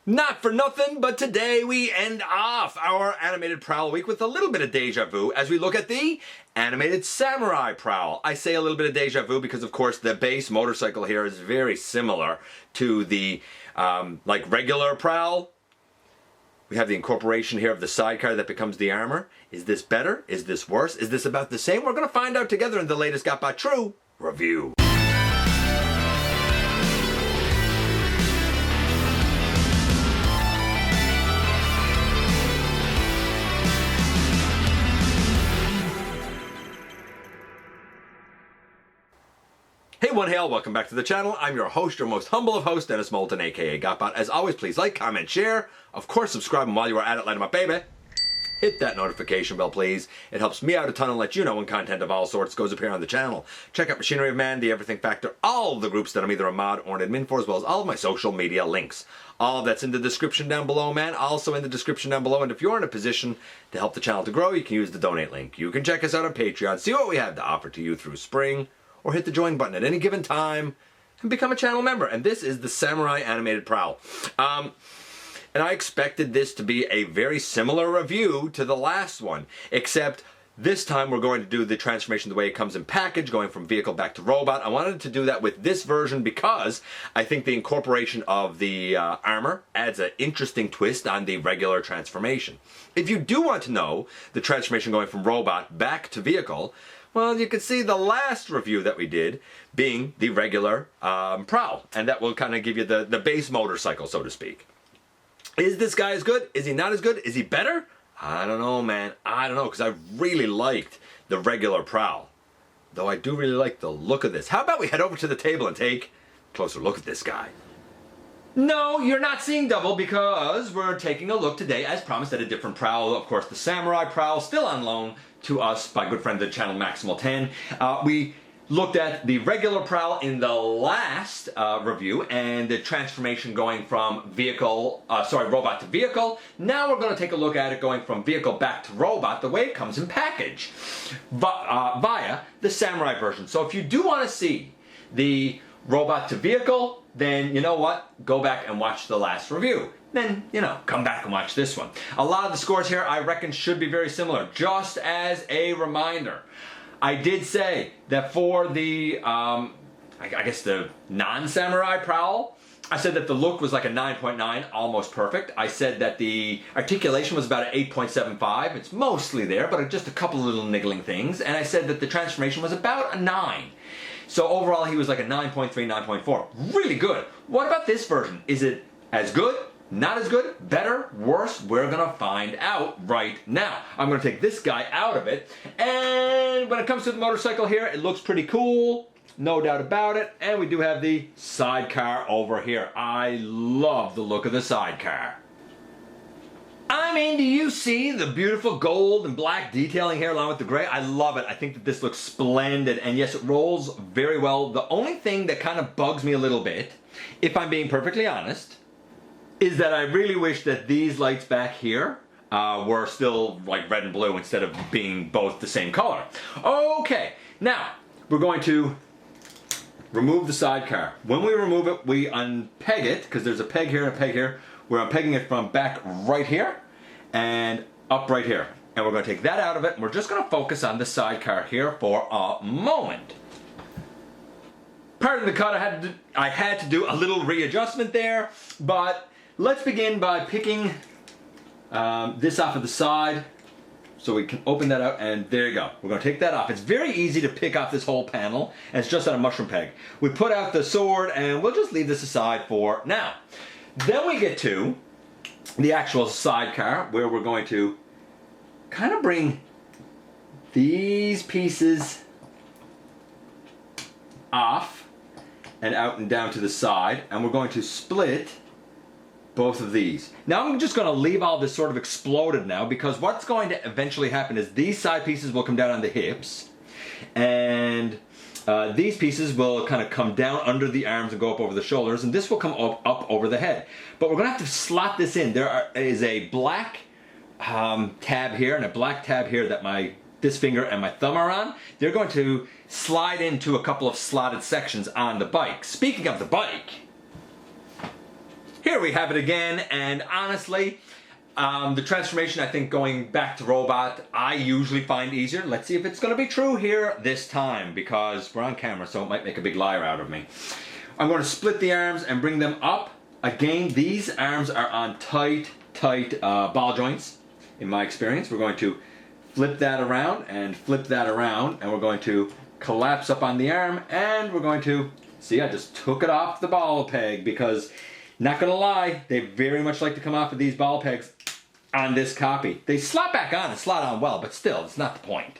Not for nothing, but today we end off our Animated Prowl week with a little bit of deja vu as we look at the Animated Samurai Prowl. I say a little bit of deja vu because, of course, the base motorcycle here is very similar to the regular Prowl. We have the incorporation here of the sidecar that becomes the armor. Is this better? Is this worse? Is this about the same? We're going to find out together in the latest GotBot True review. Hey one hail, welcome back to the channel. I'm your host, your most humble of hosts, Dennis Moulton, aka GotBot. As always, please like, comment, share. Of course, subscribe, and while you are at it, light 'em up, baby. Hit that notification bell, please. It helps me out a ton and let you know when content of all sorts goes up here on the channel. Check out Machinery of Man, The Everything Factor, all of the groups that I'm either a mod or an admin for, as well as all of my social media links. All of that's in the description down below, man. Also in the description down below. And if you're in a position to help the channel to grow, you can use the donate link. You can check us out on Patreon, see what we have to offer to you through spring, or hit the join button at any given time and become a channel member. And this is the Samurai Animated Prowl. And I expected this to be a very similar review to the last one, except this time we're going to do the transformation the way it comes in package, going from vehicle back to robot. I wanted to do that with this version because I think the incorporation of the armor adds an interesting twist on the regular transformation. If you do want to know the transformation going from robot back to vehicle, well, you can see the last review that we did being the regular Prowl, and that will kind of give you the base motorcycle, so to speak. Is this guy as good? Is he not as good? Is he better? I don't know, man. I don't know, because I really liked the regular Prowl. Though I do really like the look of this. How about we head over to the table and take a closer look at this guy? No, you're not seeing double because we're taking a look today, as promised, at a different Prowl. Of course, the Samurai Prowl, still on loan to us by good friend of the channel, Maximal10. We looked at the regular Prowl in the last review and the transformation going from robot to vehicle. Now we're going to take a look at it going from vehicle back to robot, the way it comes in package, via the Samurai version. So if you do want to see the robot to vehicle, then you know what? Go back and watch the last review. Then, you know, come back and watch this one. A lot of the scores here, I reckon, should be very similar. Just as a reminder, I did say that for the, I guess the non-Samurai Prowl, I said that the look was like a 9.9, almost perfect. I said that the articulation was about an 8.75. It's mostly there, but just a couple of little niggling things. And I said that the transformation was about a 9. So overall, he was like a 9.3, 9.4. Really good. What about this version? Is it as good? Not as good? Better? Worse? We're gonna find out right now. I'm gonna take this guy out of it, and when it comes to the motorcycle here, it looks pretty cool, no doubt about it, and we do have the sidecar over here. I love the look of the sidecar. I mean, do you see the beautiful gold and black detailing here along with the gray? I love it. I think that this looks splendid, and yes, it rolls very well. The only thing that kind of bugs me a little bit, if I'm being perfectly honest, is that I really wish that these lights back here were still like red and blue instead of being both the same color. Okay, now we're going to remove the sidecar. When we remove it, we unpeg it, because there's a peg here and a peg here. We're unpegging it from back right here and up right here. And we're going to take that out of it, and we're just going to focus on the sidecar here for a moment. Part of the cut, I had to do a little readjustment there, but let's begin by picking this off of the side, so we can open that out, and there you go. We're going to take that off. It's very easy to pick off this whole panel, and it's just on a mushroom peg. We put out the sword, and we'll just leave this aside for now. Then we get to the actual sidecar, where we're going to kind of bring these pieces off and out and down to the side, and we're going to split both of these. Now I'm just going to leave all this sort of exploded now, because what's going to eventually happen is these side pieces will come down on the hips, and these pieces will kind of come down under the arms and go up over the shoulders, and this will come up over the head. But we're going to have to slot this in. There is a black tab here and a black tab here that this finger and my thumb are on. They're going to slide into a couple of slotted sections on the bike. Speaking of the bike, Here we have it again, and honestly, the transformation, I think going back to robot, I usually find easier. Let's see if it's going to be true here this time, because we're on camera, so it might make a big liar out of me. I'm going to split the arms and bring them up. Again, these arms are on tight ball joints, in my experience. We're going to flip that around and flip that around, and we're going to collapse up on the arm, and we're going to, see, I just took it off the ball peg, because, not gonna lie, they very much like to come off of these ball pegs on this copy. They slot back on and slot on well, but still, it's not the point.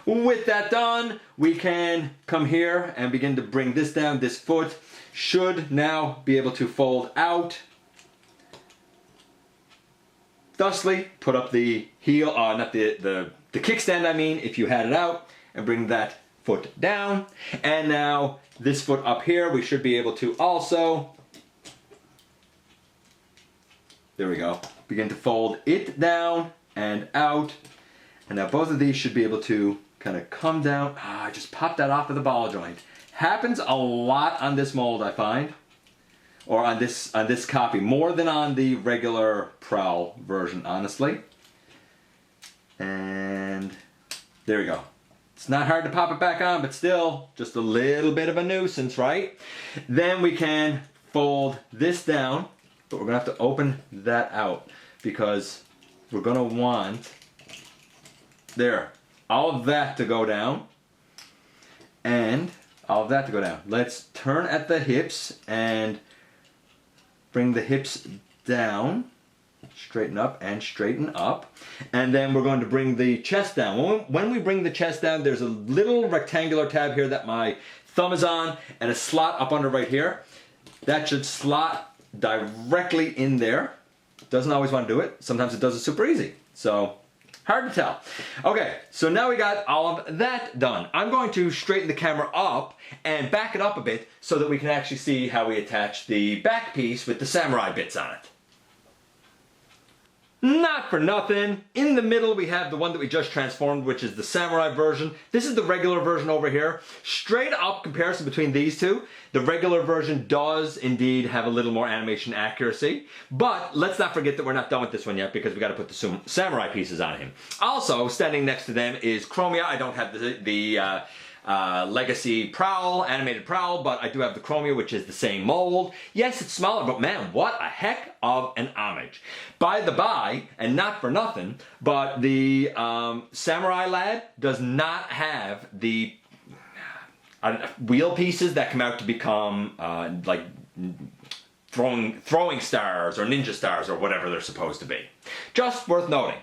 With that done, we can come here and begin to bring this down. This foot should now be able to fold out. Thusly, put up the heel, not the kickstand, I mean, if you had it out, and bring that foot down. And now, this foot up here, we should be able to also, there we go, begin to fold it down and out. And now both of these should be able to kind of come down. I just popped that off of the ball joint. Happens a lot on this mold, I find. Or on this copy, more than on the regular Prowl version, honestly. And there we go. It's not hard to pop it back on, but still, just a little bit of a nuisance, right? Then we can fold this down, but we're gonna have to open that out because we're gonna want, there, all of that to go down, and all of that to go down. Let's turn at the hips and bring the hips down, straighten up and straighten up. And then we're going to bring the chest down. When we bring the chest down, there's a little rectangular tab here that my thumb is on and a slot up under right here. That should slot directly in there. Doesn't always want to do it. Sometimes it does it super easy. So, hard to tell. Okay, so now we got all of that done. I'm going to straighten the camera up and back it up a bit so that we can actually see how we attach the back piece with the samurai bits on it. Not for nothing, in the middle we have the one that we just transformed, which is the samurai version. This is the regular version over here. Straight up comparison between these two, the regular version does indeed have a little more animation accuracy, but let's not forget that we're not done with this one yet because we got to put the samurai pieces on him. Also, standing next to them is Chromia. I don't have the Legacy Prowl, Animated Prowl, but I do have the Chromia, which is the same mold. Yes, it's smaller, but man, what a heck of an homage. By the by, and not for nothing, but the Samurai Lad does not have the wheel pieces that come out to become like throwing stars or ninja stars or whatever they're supposed to be. Just worth noting.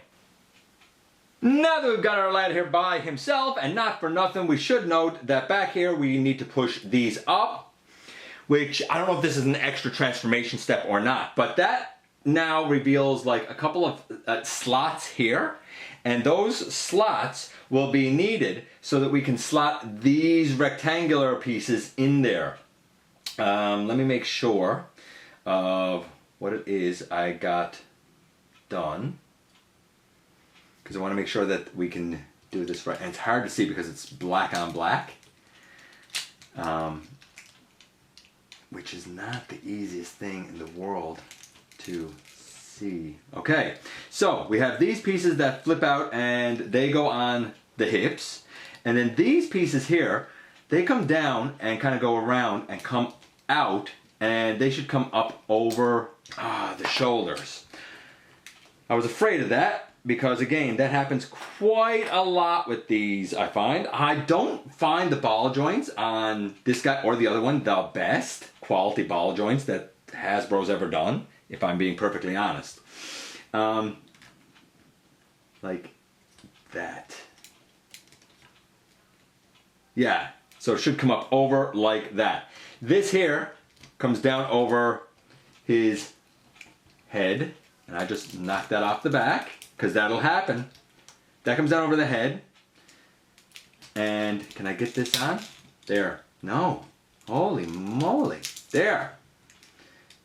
Now that we've got our lad here by himself, and not for nothing, we should note that back here we need to push these up, which I don't know if this is an extra transformation step or not, but that now reveals like a couple of slots here, and those slots will be needed so that we can slot these rectangular pieces in there. Let me make sure of what it is I got done, because I want to make sure that we can do this right. And it's hard to see because it's black on black, which is not the easiest thing in the world to see. Okay, so we have these pieces that flip out and they go on the hips. And then these pieces here, they come down and kind of go around and come out, and they should come up over the shoulders. I was afraid of that, because again, that happens quite a lot with these, I find. I don't find the ball joints on this guy or the other one the best quality ball joints that Hasbro's ever done, if I'm being perfectly honest. Like that. Yeah, so it should come up over like that. This here comes down over his head, and I just knocked that off the back, because that'll happen. That comes down over the head. And can I get this on? There. No. Holy moly. There.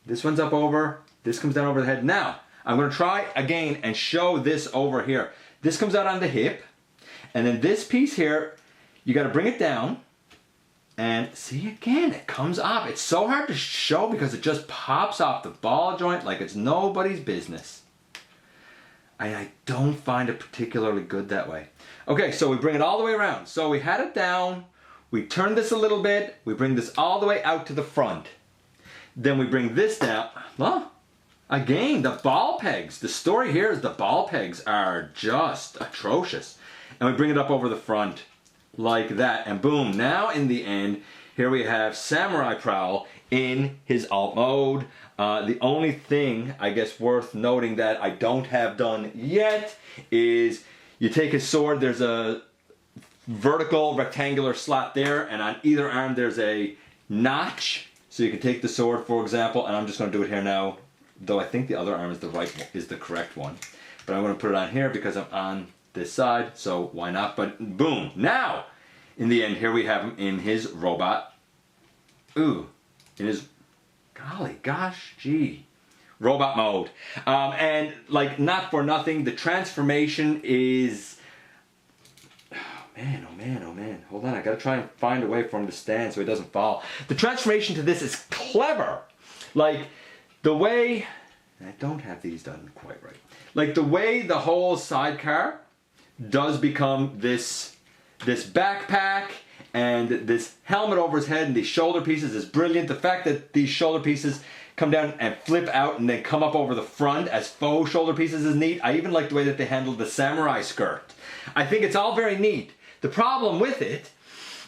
This one's up over. This comes down over the head. Now, I'm going to try again and show this over here. This comes out on the hip. And then this piece here, you got to bring it down. And see, again, it comes off. It's so hard to show because it just pops off the ball joint like it's nobody's business. I don't find it particularly good that way. Okay, so we bring it all the way around. So we had it down, we turn this a little bit, we bring this all the way out to the front. Then we bring this down. Well, again, the ball pegs. The story here is the ball pegs are just atrocious. And we bring it up over the front like that. And boom, now in the end, here we have Samurai Prowl in his alt mode. The only thing, I guess, worth noting that I don't have done yet is you take his sword, there's a vertical rectangular slot there, and on either arm there's a notch. So you can take the sword, for example, and I'm just going to do it here now, though I think the other arm is the correct one. But I'm going to put it on here because I'm on this side, so why not? But boom, now, in the end, here we have him in his robot. Ooh, in his, golly gosh, gee, robot mode. And like, not for nothing, the transformation is, oh man, oh man, oh man. Hold on, I gotta try and find a way for him to stand so he doesn't fall. The transformation to this is clever. Like, the way, I don't have these done quite right. Like, the way the whole sidecar does become this backpack and this helmet over his head and these shoulder pieces is brilliant. The fact that these shoulder pieces come down and flip out and then come up over the front as faux shoulder pieces is neat. I even like the way that they handled the samurai skirt. I think it's all very neat. The problem with it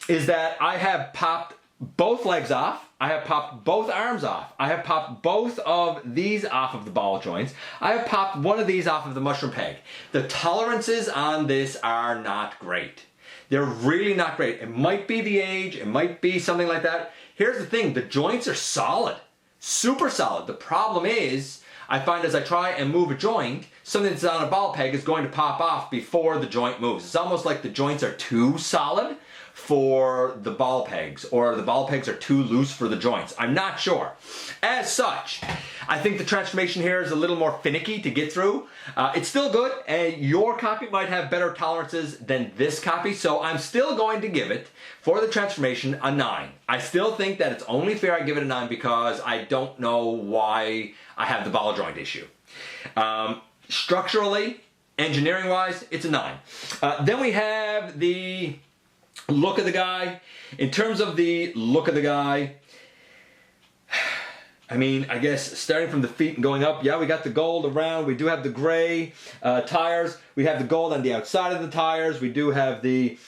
is that I have popped both legs off. I have popped both arms off. I have popped both of these off of the ball joints. I have popped one of these off of the mushroom peg. The tolerances on this are not great. They're really not great. It might be the age, it might be something like that. Here's the thing, the joints are solid, super solid. The problem is, I find as I try and move a joint, something that's on a ball peg is going to pop off before the joint moves. It's almost like the joints are too solid for the ball pegs, or the ball pegs are too loose for the joints. I'm not sure. As such, I think the transformation here is a little more finicky to get through. It's still good, and your copy might have better tolerances than this copy, so I'm still going to give it, for the transformation, a 9. I still think that it's only fair I give it a 9 because I don't know why I have the ball joint issue. Structurally, engineering-wise, it's a 9. Then we have the look of the guy. In terms of the look of the guy, I mean, I guess starting from the feet and going up, yeah, we got the gold around. We do have the gray tires. We have the gold on the outside of the tires. We do have the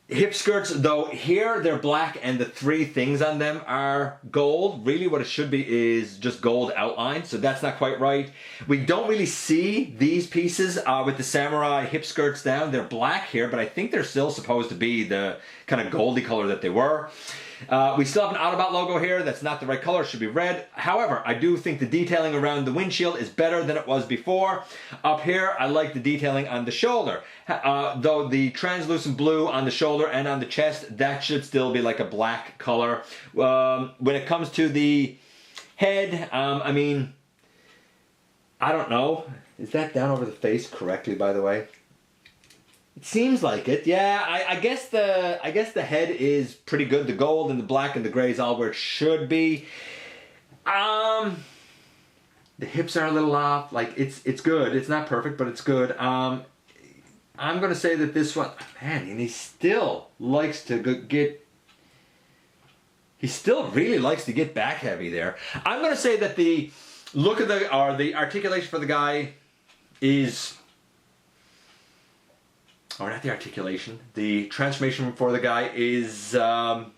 hip skirts, though here they're black and the 3 things on them are gold. Really what it should be is just gold outline, so that's not quite right. We don't really see these pieces with the samurai hip skirts down. They're black here, but I think they're still supposed to be the kind of goldy color that they were. We still have an Autobot logo here. That's not the right color. It should be red. However, I do think the detailing around the windshield is better than it was before. Up here, I like the detailing on the shoulder. Though the translucent blue on the shoulder and on the chest, that should still be like a black color. When it comes to the head, I mean, I don't know. Is that down over the face correctly, by the way? It seems like it. Yeah, I guess the head is pretty good. The gold and the black and the gray is all where it should be. The hips are a little off. Like, it's good. It's not perfect, but it's good. I'm gonna say that this one, man, and he still likes to get. He still really likes to get back heavy there. I'm gonna say that the look of the articulation for the guy is. Or not the articulation, the transformation for the guy is, I'm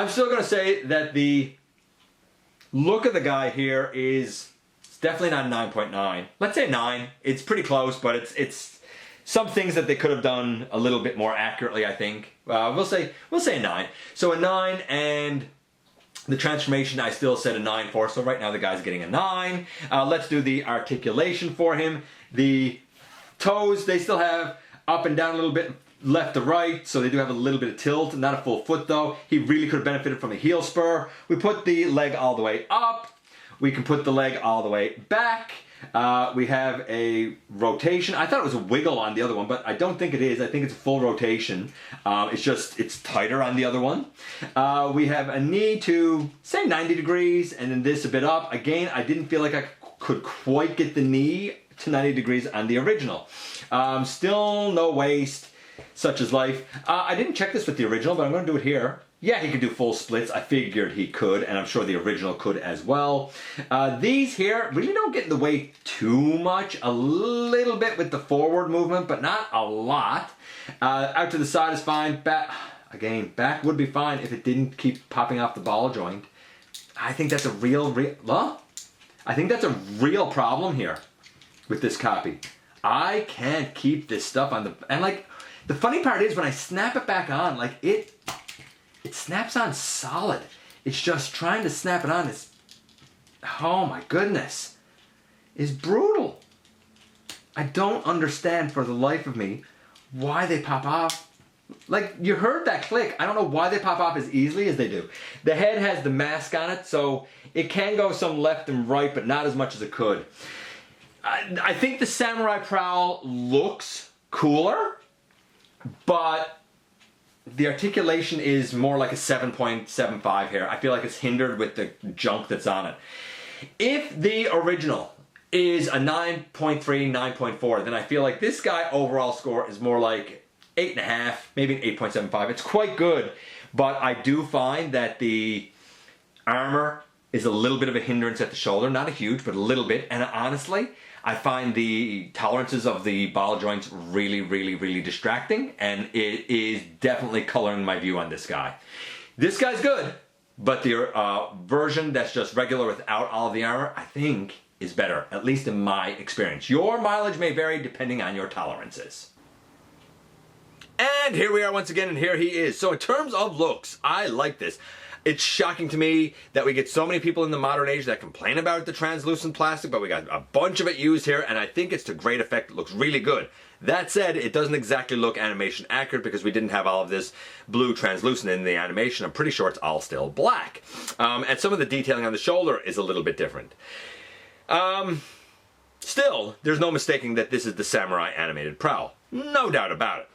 still going to say that the look of the guy here is, it's definitely not 9.9. Let's say 9. It's pretty close, but it's some things that they could have done a little bit more accurately, I think. We'll say 9. So a 9, and the transformation I still said a 9 for, so right now the guy's getting a 9. Let's do the articulation for him. The toes, they still have up and down a little bit, left to right, so they do have a little bit of tilt, not a full foot though. He really could have benefited from a heel spur. We put the leg all the way up. We can put the leg all the way back. We have a rotation. I thought it was a wiggle on the other one, but I don't think it is. I think it's a full rotation. It's tighter on the other one. We have a knee to, say, 90 degrees, and then this a bit up. Again, I didn't feel like I could quite get the knee to 90 degrees on the original. Still no waist, such is life. I didn't check this with the original, but I'm going to do it here. Yeah, he could do full splits. I figured he could, and I'm sure the original could as well. These here really don't get in the way too much. A little bit with the forward movement, but not a lot. Out to the side is fine. Back would be fine if it didn't keep popping off the ball joint. I think that's a real problem here with this copy. I can't keep this stuff on and like, the funny part is when I snap it back on, like it snaps on solid. It's just trying to snap it on. Oh my goodness, is brutal. I don't understand for the life of me why they pop off. Like, you heard that click. I don't know why they pop off as easily as they do. The head has the mask on it, so it can go some left and right, but not as much as it could. I think the Samurai Prowl looks cooler, but the articulation is more like a 7.75 here. I feel like it's hindered with the junk that's on it. If the original is a 9.3, 9.4, then I feel like this guy overall score is more like 8.5, maybe an 8.75. It's quite good, but I do find that the armor is a little bit of a hindrance at the shoulder. Not a huge, but a little bit. And honestly, I find the tolerances of the ball joints really, really, really distracting, and it is definitely coloring my view on this guy. This guy's good, but the version that's just regular without all of the armor, I think, is better, at least in my experience. Your mileage may vary depending on your tolerances. And here we are once again, and here he is. So in terms of looks, I like this. It's shocking to me that we get so many people in the modern age that complain about the translucent plastic, but we got a bunch of it used here, and I think it's to great effect. It looks really good. That said, it doesn't exactly look animation accurate because we didn't have all of this blue translucent in the animation. I'm pretty sure it's all still black. And some of the detailing on the shoulder is a little bit different. Still, there's no mistaking that this is the Samurai Animated Prowl. No doubt about it.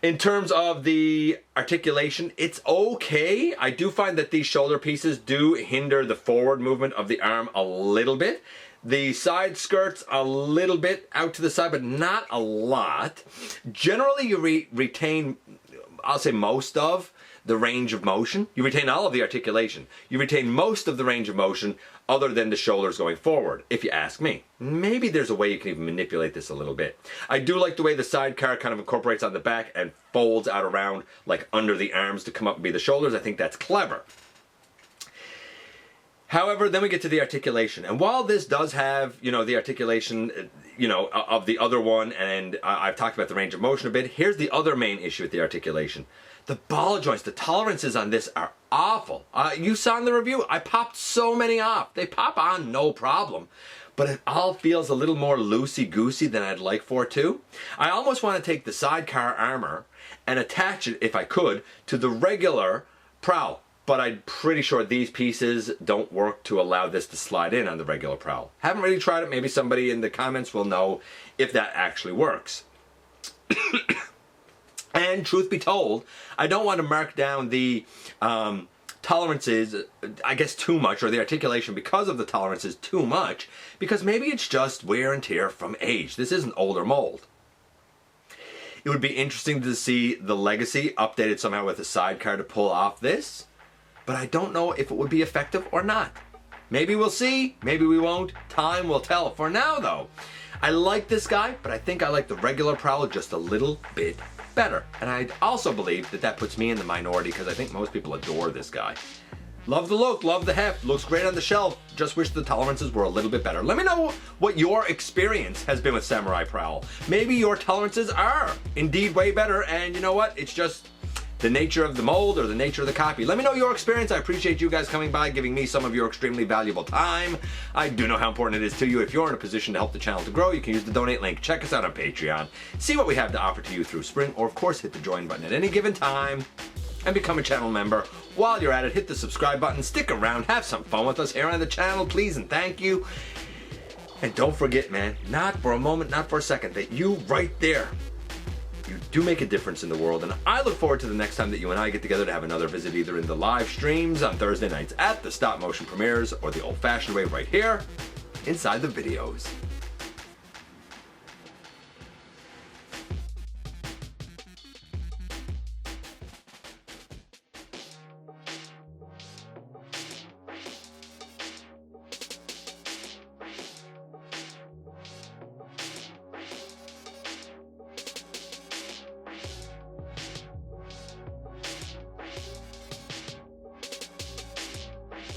In terms of the articulation, it's okay. I do find that these shoulder pieces do hinder the forward movement of the arm a little bit. The side skirts a little bit out to the side, but not a lot. Generally, you retain, I'll say, most of the range of motion. You retain all of the articulation. You retain most of the range of motion other than the shoulders going forward, if you ask me. Maybe there's a way you can even manipulate this a little bit. I do like the way the sidecar kind of incorporates on the back and folds out around like under the arms to come up and be the shoulders. I think that's clever. However, then we get to the articulation. And while this does have, the articulation, of the other one, and I've talked about the range of motion a bit, here's the other main issue with the articulation. The ball joints, the tolerances on this are awful. You saw in the review, I popped so many off. They pop on no problem, but it all feels a little more loosey-goosey than I'd like for it to. I almost want to take the sidecar armor and attach it, if I could, to the regular Prowl, but I'm pretty sure these pieces don't work to allow this to slide in on the regular Prowl. Haven't really tried it. Maybe somebody in the comments will know if that actually works. And truth be told, I don't want to mark down the tolerances, I guess, too much, or the articulation because of the tolerances too much, because maybe it's just wear and tear from age. This isn't older mold. It would be interesting to see the Legacy updated somehow with a sidecar to pull off this, but I don't know if it would be effective or not. Maybe we'll see, maybe we won't. Time will tell. For now, though, I like this guy, but I think I like the regular Prowl just a little bit better. And I also believe that that puts me in the minority because I think most people adore this guy. Love the look, love the heft, looks great on the shelf, just wish the tolerances were a little bit better. Let me know what your experience has been with Samurai Prowl. Maybe your tolerances are indeed way better, and you know what, it's just the nature of the mold or the nature of the copy. Let me know your experience. I appreciate you guys coming by, giving me some of your extremely valuable time. I do know how important it is to you. If you're in a position to help the channel to grow, you can use the donate link. Check us out on Patreon. See what we have to offer to you through Spring, or of course hit the join button at any given time and become a channel member While you're at it, hit the subscribe button, stick around, have some fun with us here on the channel, please and thank you. And don't forget, man, not for a moment, not for a second, that you right there, you do make a difference in the world. And I look forward to the next time that you and I get together to have another visit, either in the live streams on Thursday nights at the stop motion premieres or the old fashioned way right here inside the videos.